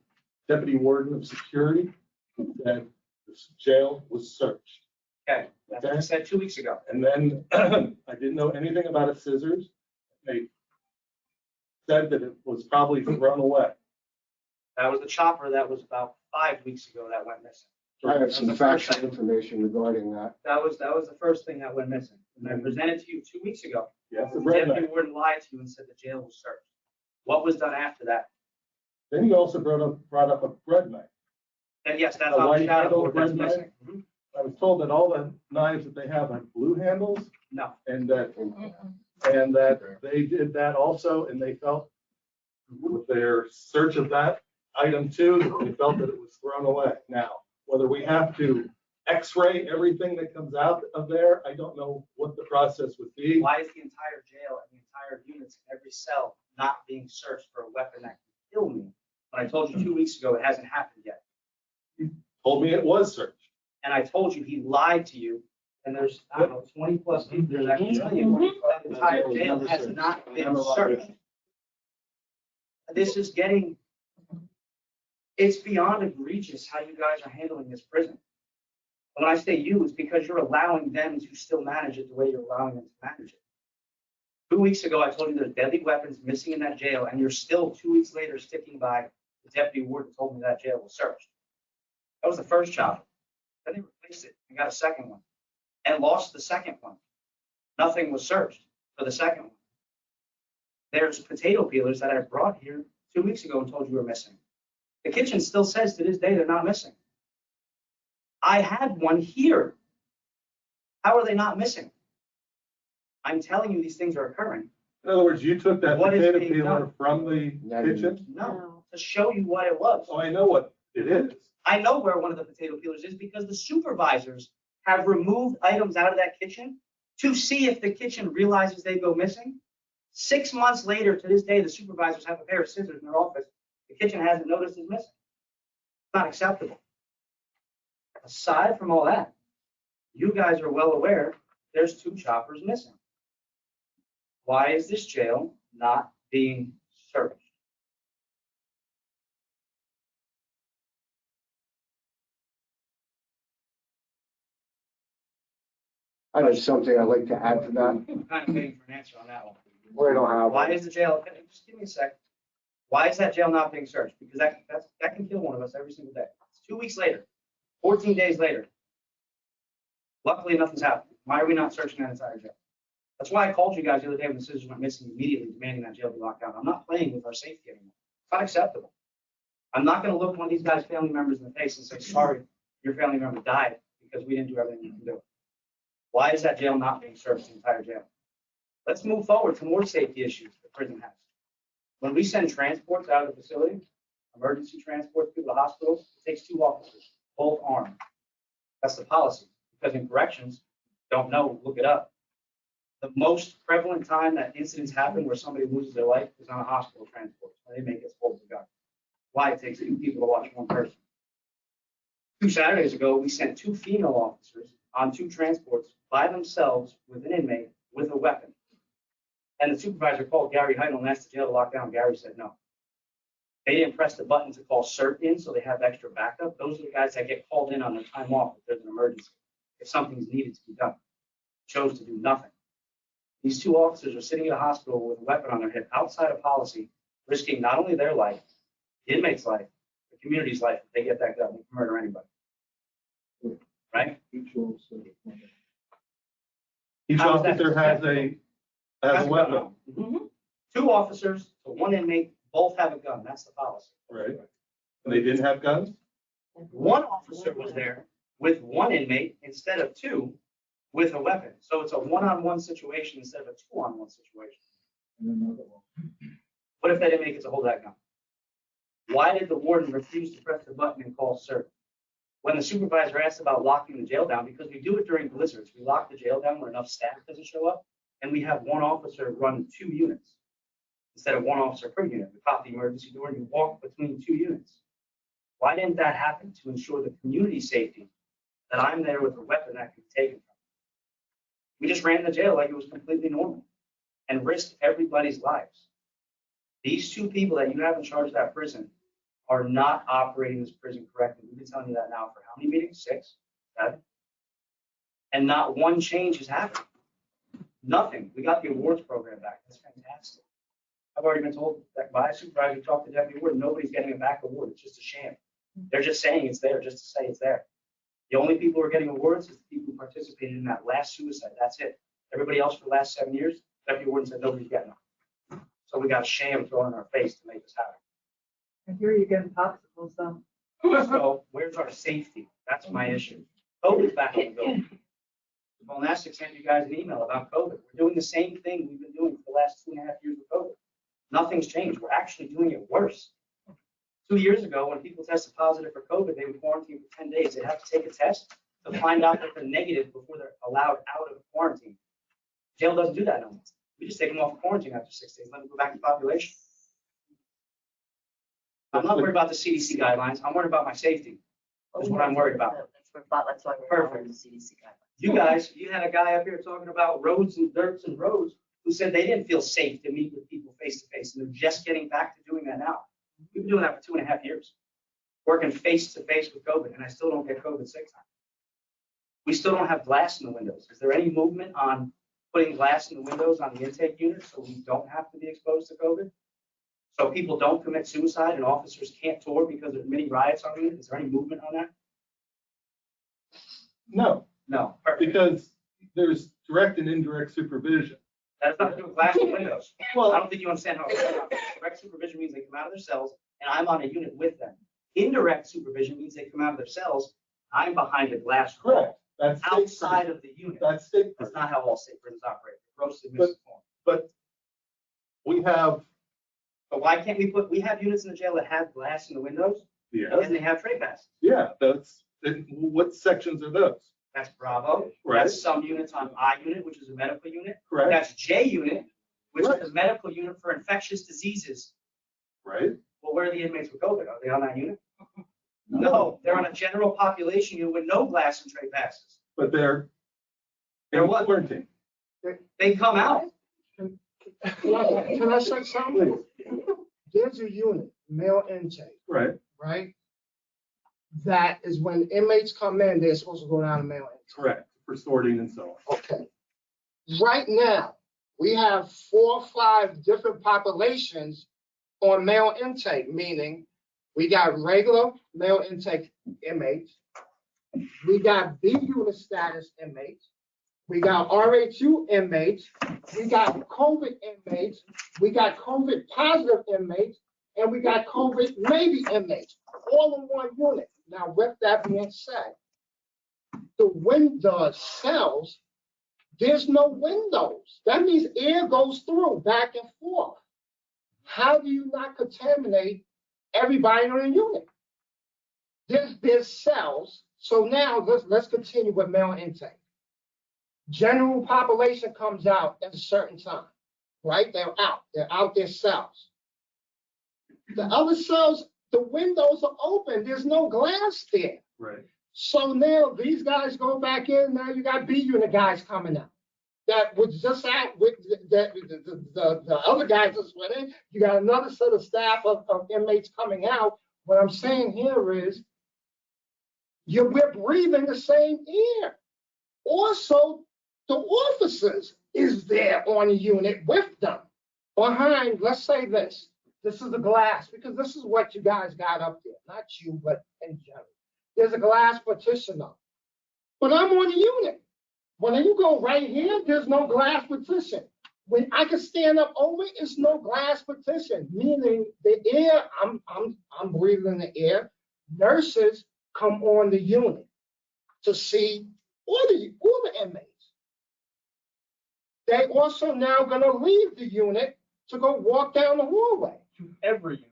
deputy warden of security, he said the jail was searched. Okay, that's what I said 2 weeks ago. And then I didn't know anything about a scissors. They said that it was probably thrown away. That was the chopper that was about 5 weeks ago that went missing. I have some factual information regarding that. That was the first thing that went missing. And I presented to you 2 weeks ago. Yes, the The bread deputy knife. warden lied to you and said the jail was searched. What was done after that? Then you also brought up a bread knife. And yes, that's A on the white shadow handle board that's bread knife? missing. Mhm. I was told that all the knives that they have have blue handles No. and that they did that also, and they felt with their search of that item too, they felt that it was thrown away. Now, whether we have to x-ray everything that comes out of there, I don't know what the process would be. Why is the entire jail and the entire units in every cell not being searched for a weapon that can kill me? When I told you 2 weeks ago, it hasn't happened yet. Told me it was searched. And I told you he lied to you. And there's, I don't know, 20 plus people that can tell you that the entire jail has not been searched. This is getting, it's beyond egregious how you guys are handling this prison. And when I say you, it's because you're allowing them to still manage it the way you're allowing them to manage it. 2 weeks ago, I told you there's deadly weapons missing in that jail, and you're still 2 weeks later sticking by the deputy warden told me that jail was searched. That was the first chopper. Then they replaced it and got a second one and lost the second one. Nothing was searched for the second one. There's potato peelers that I brought here 2 weeks ago and told you were missing. The kitchen still says to this day they're not missing. I had one here. How are they not missing? I'm telling you these things are occurring. In other words, you took that What is potato being peeler done? from the kitchen? No, to show you what it was. So I know what it is. I know where one of the potato peelers is because the supervisors have removed items out of that kitchen to see if the kitchen realizes they go missing. 6 months later, to this day, the supervisors have a pair of scissors in their office. The kitchen hasn't noticed it's missing. It's not acceptable. Aside from all that, you guys are well aware there's 2 choppers missing. Why is this jail not being searched? I have something I'd like to add to that. I'm kind of waiting for an answer on that one. We don't have Why one. is the jail, just give me a sec. Why is that jail not being searched? Because that can kill one of us every single day. It's 2 weeks later, 14 days later. Luckily, nothing's happened. Why are we not searching that entire jail? That's why I called you guys the other day when the scissors went missing, immediately demanding that jail be locked down. I'm not playing with our safety anymore. It's not acceptable. I'm not going to look one of these guys' family members in the face and say, sorry, your family member died because we didn't do everything we can do. Why is that jail not being searched, the entire jail? Let's move forward to more safety issues the prison has. When we send transports out of the facility, emergency transports, people to hospitals, it takes 2 officers, both armed. That's the policy, because in corrections, don't know, look it up. The most prevalent time that incidents happen where somebody loses their life is on a hospital transport, when they make it hold the gun. Why? It takes 2 people to watch 1 person. 2 Saturdays ago, we sent 2 female officers on 2 transports by themselves with an inmate with a weapon. And the supervisor called Gary Heidel and asked the jail to lock down. Gary said no. They didn't press the button to call CERT in, so they have extra backup. Those are the guys that get called in on their time off if there's an emergency, if something's needed to be done. Chose to do nothing. These 2 officers are sitting in a hospital with a weapon on their hip outside of policy, risking not only their life, the inmate's life, the community's life. If they get that gun, they can murder anybody. Right? Each How is that officer has a weapon. Mhm. 2 officers to 1 inmate, both have a gun. That's the policy. Right. And they didn't have guns? 1 officer was there with 1 inmate instead of 2, with a weapon. So it's a one-on-one situation instead of a two-on-one situation. What if that inmate gets a hold of that gun? Why did the warden refuse to press the button and call CERT? When the supervisor asked about locking the jail down, because we do it during blizzards, we lock the jail down when enough staff doesn't show up, and we have one officer run 2 units instead of one officer per unit. We pop the emergency door and you walk between 2 units. Why didn't that happen? To ensure the community safety, that I'm there with a weapon that can be taken from me. We just ran the jail like it was completely normal and risked everybody's lives. These 2 people that you have in charge of that prison are not operating this prison correctly. We've been telling you that now for how many meetings? 6, 7? And not one change has happened. Nothing. We got the awards program back. That's fantastic. I've already been told that by a supervisor who talked to deputy warden, nobody's getting a back award. It's just a sham. They're just saying it's there just to say it's there. The only people who are getting awards is the people who participated in that last suicide. That's it. Everybody else for the last 7 years, deputy warden said nobody's getting them. So we got a sham thrown in our face to make this happen. I hear you getting popsicles, though. So where's our safety? That's my issue. COVID's back in the building. Monastic sent you guys an email about COVID. We're doing the same thing we've been doing for the last 2.5 years with COVID. Nothing's changed. We're actually doing it worse. 2 years ago, when people tested positive for COVID, they would quarantine for 10 days. They'd have to take a test to find out that they're negative before they're allowed out of quarantine. Jail doesn't do that no more. We just take them off quarantine after 6 days, let them go back to population. I'm not worried about the CDC guidelines. I'm worried about my safety. That's what I'm worried about. That's why we're following the CDC guidelines. You guys, you had a guy up here talking about roads and dirts and roads who said they didn't feel safe to meet with people face to face, and they're just getting back to doing that now. We've been doing that for 2.5 years, working face to face with COVID, and I still don't get COVID 6 times. We still don't have glass in the windows. Is there any movement on putting glass in the windows on the intake unit so we don't have to be exposed to COVID? So people don't commit suicide and officers can't tour because there's many riots on the unit? Is there any movement on that? No, No. Perfect. because there's direct and indirect supervision. That's not doing glass in windows. I Well, don't think you understand how it works. Direct supervision means they come out of their cells and I'm on a unit with them. Indirect supervision means they come out of their cells, I'm behind a glass wall correct. That's state outside prison. of the unit. That's state That's prison. not how all state prisons operate. Grossly misinformed. But we have, But why can't we have units in the jail that have glass in the windows and they have tray passes? what sections are those? That's Bravo. Right. That's some units on I unit, which is a medical unit. Correct, That's J unit, which Right. is a medical unit for infectious diseases. right? Well, where are the inmates with COVID? Are they on that unit? No, they're on a general population unit with no glass and tray passes. But they're They're what? quarantine. They come out. Can I say something? There's a unit, male intake, Right, right? That is when inmates come in, they're supposed to go down to male intake. correct, for sorting and so on. Okay. Right now, we have 4 or 5 different populations on male intake, meaning we got regular male intake inmates. We got B unit status inmates. We got RHU inmates. We got COVID inmates. We got COVID positive inmates. And we got COVID maybe inmates, all in one unit. Now, with that being said, the cells, there's no windows. That means air goes through back and forth. How do you not contaminate everybody in a unit? There's cells. So now let's continue with male intake. General population comes out at a certain time, right? They're out their cells. The other cells, the windows are open. There's no glass there. Right. So now these guys go back in. Now you got B unit guys coming out. That was just out with the other guys just went in. You got another set of staff of inmates coming out. What I'm saying here is we're breathing the same air. Also, the officers is there on the unit with them. Behind, let's say this. This is the glass, because this is what you guys got up there. Not you, but in general. There's a glass partition up. But I'm on the unit. When you go right here, there's no glass partition. When I can stand up over it, it's no glass partition, meaning the air, I'm breathing the air. Nurses come on the unit to see all the inmates. they also now gonna leave the unit to go walk down the hallway. To every unit.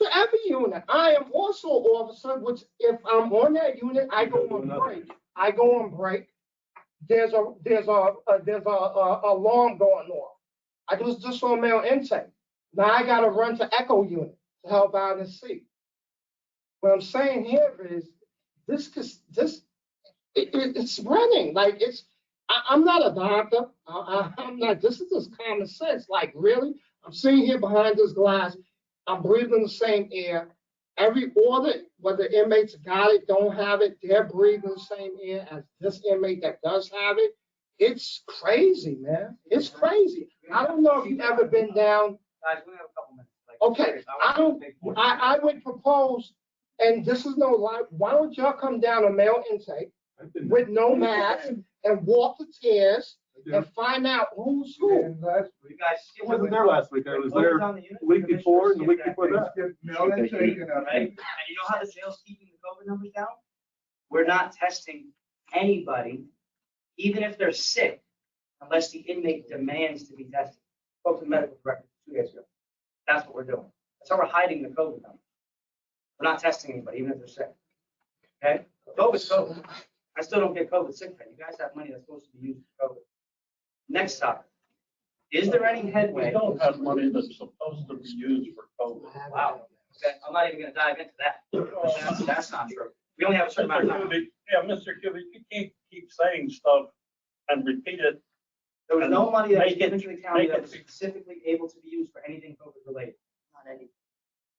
To every unit. I am also an officer, which if I'm on that unit, I go on break. I go on break. There's a alarm going off. I was just on male intake. Now I gotta run to echo unit to help out and see. What I'm saying here is it's running like I'm not a doctor. I'm not. This is just common sense. Like really, I'm sitting here behind this glass. I'm breathing the same air. Every order, whether inmates got it, don't have it, they're breathing the same air as this inmate that does have it. It's crazy, man. It's crazy. I don't know if you've ever been down. Guys, we have a couple minutes. Like, Okay, I would propose, and this is no lie, why don't y'all come down on male intake with no mask and walk the stairs and find out who's who. You guys. It wasn't there last week. I was there the week before and the week before that. Right? And you know how the jail's keeping the COVID numbers down? We're not testing anybody, even if they're sick, unless the inmate demands to be tested. Spoke to the medical director 2 days ago. That's what we're doing. That's how we're hiding the COVID numbers. We're not testing anybody, even if they're sick. Okay? COVID's COVID. I still don't get COVID sick pay. You guys have money that's supposed to be used for COVID. Next topic. Is there any We headway? don't have money that's supposed to be used for COVID. Wow. Okay, I'm not even gonna dive into that. That's not true. We only have a certain amount of time. Mr. Kubic, you can't keep saying stuff and repeat it. There was no money that was Make it- given to the county make that it- was specifically able to be used for anything COVID related. Not any.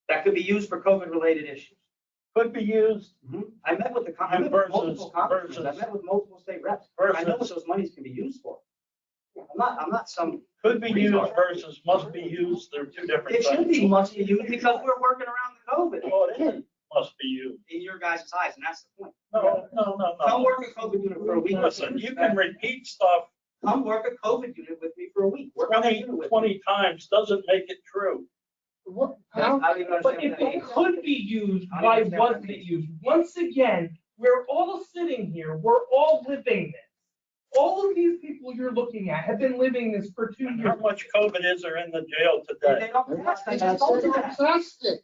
That could be used for COVID related issues. Could be used I met with I met with Versus- multiple congressmen. I versus- met with multiple state reps. I know what versus, those monies can be used for. I'm not some. could be used versus must be used. They're two different It things. should be must be used because we're working around the COVID Well, it is, must be used. in your guys' eyes, and that's the point. No. Come work a COVID unit for a week. Listen, you can repeat stuff Come work a COVID unit with me for a week. Work on that 20, unit with me. 20 times, doesn't make it true. What? I don't even But understand if what that it means. could be used, I don't why understand what wasn't that it means. used? Once again, we're all sitting here, we're all living this. All of these people you're looking at have been living this for 2 And years. how much COVID is there in the jail They today? don't test. I just That's told you that. fantastic.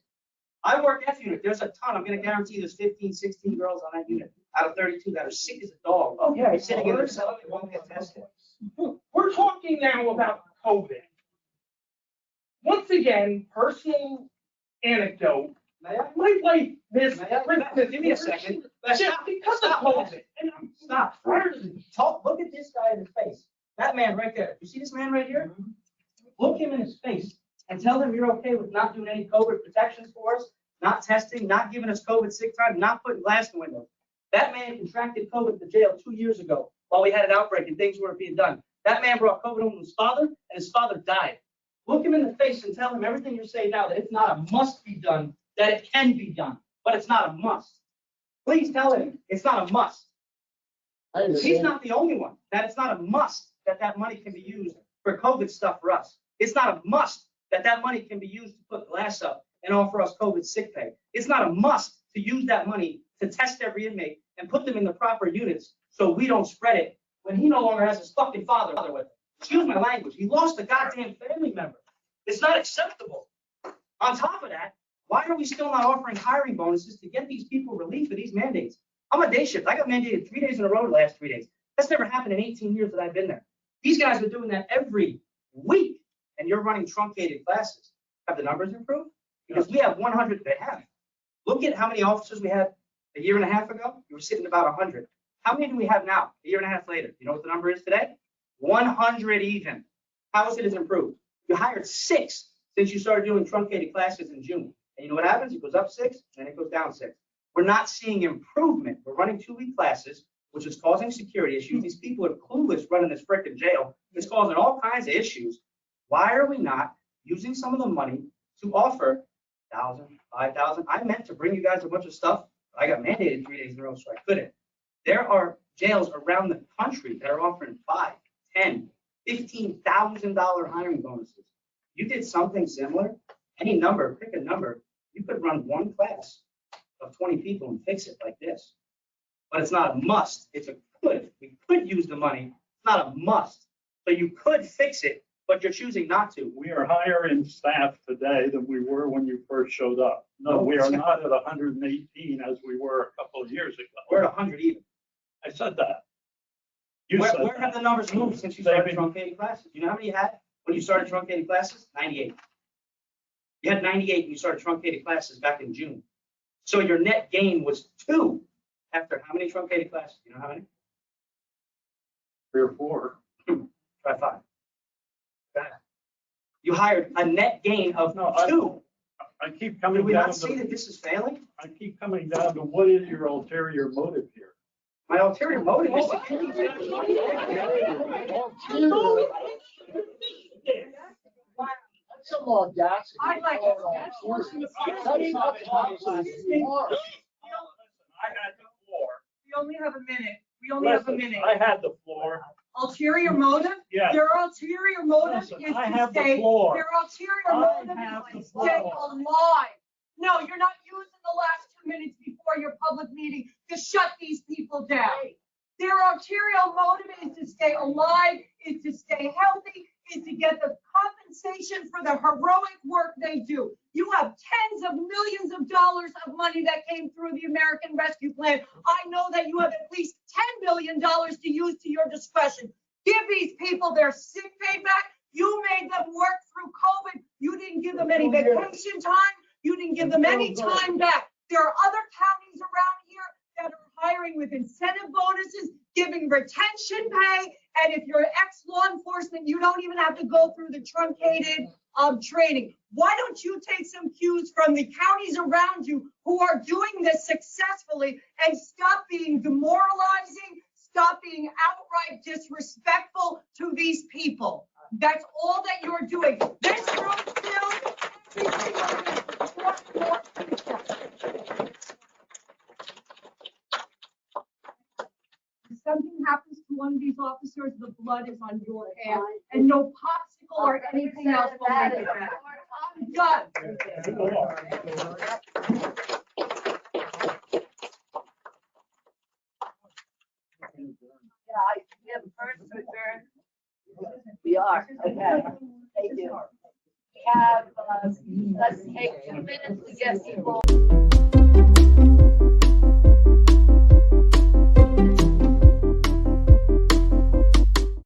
I work F unit. There's a ton. I'm gonna guarantee there's 15, 16 girls on that unit out of 32 that are sick as a dog. Okay. Sitting in their cell, they won't get tested. We're talking now about COVID. Once again, personal anecdote. May I? My wife missed May I? Christmas. Give me a second. Just because of COVID. And I'm Stop. Talk, look at this guy in his face. That man right there. You see this man right here? Look him in his face and tell him you're okay with not doing any COVID protections for us, not testing, not giving us COVID sick time, not putting glass in the window. That man contracted COVID at the jail 2 years ago while we had an outbreak and things weren't being done. That man brought COVID home to his father and his father died. Look him in the face and tell him everything you're saying now, that it's not a must be done, that it can be done, but it's not a must. Please tell him it's not a must. I He's understand. not the only one, that it's not a must that that money can be used for COVID stuff for us. It's not a must that that money can be used to put glass up and offer us COVID sick pay. It's not a must to use that money to test every inmate and put them in the proper units so we don't spread it when he no longer has his fucking father with him. Excuse my language. He lost a goddamn family member. It's not acceptable. On top of that, why are we still not offering hiring bonuses to get these people relief for these mandates? I'm a day shift. I got mandated 3 days in a row the last 3 days. That's never happened in 18 years that I've been there. These guys are doing that every week, and you're running truncated classes. Have the numbers improved? Because we have 100, they have. Look at how many officers we had a year and a half ago. We were sitting about 100. How many do we have now, a year and a half later? You know what the number is today? 100 even. How is it has improved? You hired 6 since you started doing truncated classes in June. And you know what happens? It goes up 6, and it goes down 6. We're not seeing improvement. We're running 2-week classes, which is causing security issues. These people are clueless running this frickin' jail. It's causing all kinds of issues. Why are we not using some of the money to offer 1,000, 5,000? I meant to bring you guys a bunch of stuff, but I got mandated 3 days in a row, so I couldn't. There are jails around the country that are offering $5,000, $10,000, $15,000 hiring bonuses. You did something similar, any number, pick a number, you could run one class of 20 people and fix it like this. But it's not a must. It's a could. We could use the money. It's not a must. So you could fix it, but you're choosing not to. We are higher in staff today than we were when you first showed up. No, we are not at 118 as we were a couple of years ago. We're at 100 even. I said that. You Where, said where have that. the numbers moved since you started truncating classes? You know how many you had when you started truncating classes? 98. You had 98 when you started truncating classes back in June. So your net gain was 2 after how many truncated classes? You know how many? 3 or 4. Try 5. You hired a net gain of 2. I keep Did coming we down not see to, that this is failing? I keep coming down to what is your ulterior motive here? My ulterior motive is to That's some audacity. I'd like. That's not possible. I had the floor. We only have a minute. We only have a Listen, minute. I had the floor. Ulterior motive? Yes. Their ulterior motive is Listen, I to have the stay, floor. their ulterior I motive have is the to stay floor. alive. No, you're not using the last 2 minutes before your public meeting to shut these people down. Their ulterior motive is to stay alive, is to stay healthy, is to get the compensation for the heroic work they do. You have tens of millions of dollars of money that came through the American Rescue Plan. I know that you have at least $10 billion to use to your discretion. Give these people their sick pay back. You made them work through COVID. You didn't give them any vacation time. You didn't give them any time back. There are other counties around here that are hiring with incentive bonuses, giving retention pay. And if you're ex-law enforcement, you don't even have to go through the truncated training. Why don't you take some cues from the counties around you who are doing this successfully and stop being demoralizing, stop being outright disrespectful to these people? That's all that you're doing. This room filled every single day. If something happens to one of these officers, the blood is on your hands, and no popsicle or anything else will make it better. I'm done. We have a first to adjourn. We are, okay, thank you. We have, let's take 2 minutes to get people.